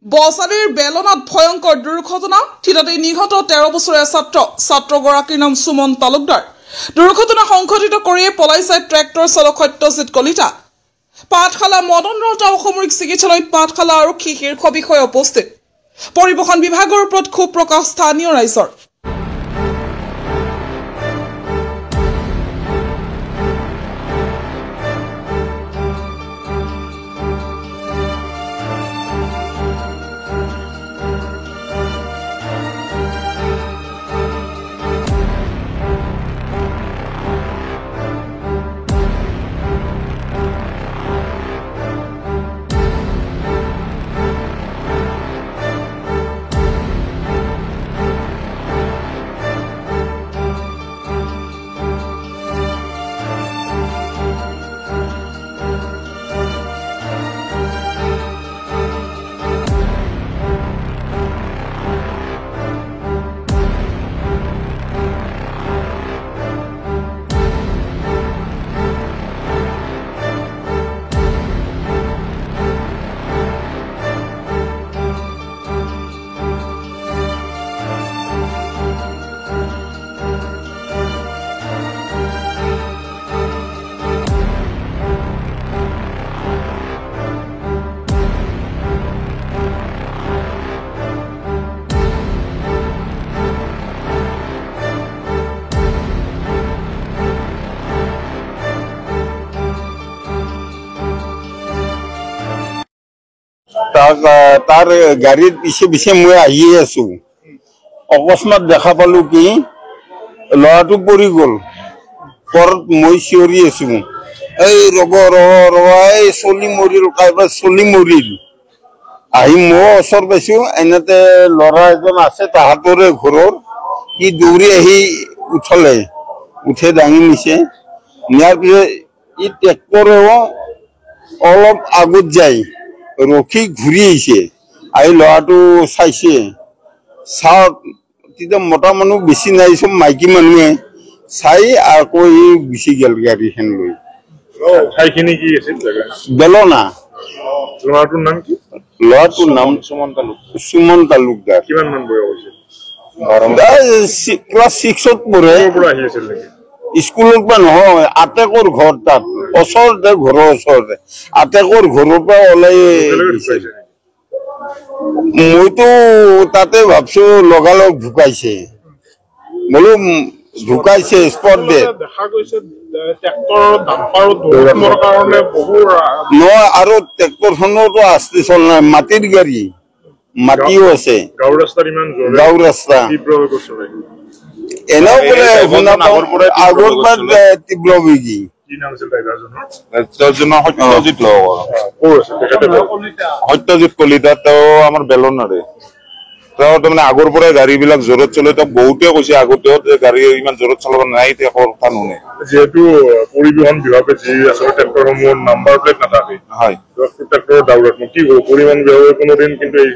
বছালীৰ বেলনাত ভয়ংকৰ দুৰ্ঘটনা থিতাতে নিহত 13 বছৰীয়া ছাত্ৰগৰাকীৰ নাম সুমন তালুকদাৰ দুৰ্ঘটনা সংঘটিত কৰি পলাইছে ট্ৰেক্টৰ চালক সত্যজিৎ কলিতা পাঠশালা মদনৰতা অসামৰিক চিকিৎসালয়ত পাঠশালা আৰক্ষী শীৰ্ষ বিষয়া উপস্থিত পৰিবহণ বিভাগৰ ওপৰত ক্ষোভ প্ৰকাশ স্থানীয় ৰাইজৰ तार गाड़ीर पिछे पिछे मैं आइए आसो अकस्मात देखा पालू कि लड़ाटो पड़ी गल पर मैं चिঞৰি आसो रब रब रब चली मरिल कायबा चली मरिल मैं ओसर पाइছো एनेते लड़ा एजन आछे ताहातरे घरर कि दौड़ी उठले उठे दाঙি निছে नियार पिछे इ ट्रेक्टरेও अलप आगत जाय रखी घूरी लड़ाटो चाइसे चाह मता मानु बेसि नाई सब माइकी मानुए चाई आको गुसि गेल गाड़ी खेन बेलना लड़ाटोर नाम सुमन तालुकदार क्लास 6 पढ़े स्कूल नहय आटेकर घर तक ओसरते घर ओसरते आटेकर घर मैं तो ताते भाबसो लगालग ढुकाइसे बोलो ढुकाइसे स्पट डेट नय आरो ट्रेक्टर खनो आस्ते चल ना माटिर गाड़ी माटिओ आछे गाँव रास्ता एनाও बोले हुना आगर बाद तीव्र बेगी सत्यजित कलिता बेलनारे आगर गाड़ी जोरत चले बहुते कैसे आगत गाड़ी इन जोरत चलाब ना कथा नुने परिवहन विभागे नम्बर प्लेट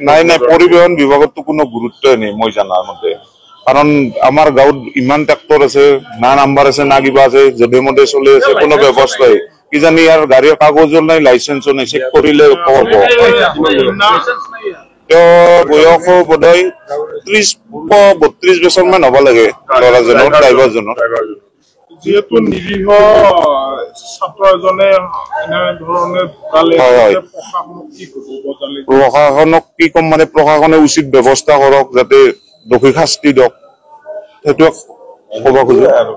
नाथाके परिवहन विभाग तो गुरुत्व नहीं मैं जाना मते कारण आमार गाँव इमान ट्रेक्टर आछे ना नाम्बार आछे ना किबा आछे जदे मदे चले आछे कोनो व्यवस्था किजानि यार गाड़ीर कागजो नाई लाइसेंसो नाई चेक करिले कहब बयस बोधय 30-32 बछर मान हब लागे लड़ाजनर ड्राइभारजनर जेहेतु निरीह छात्र एजने एने धरणे प्रशासनक कि कम माने प्रशासने उचित व्यवस्था करक जाते दोषी शास्ति दियक कब खोजे।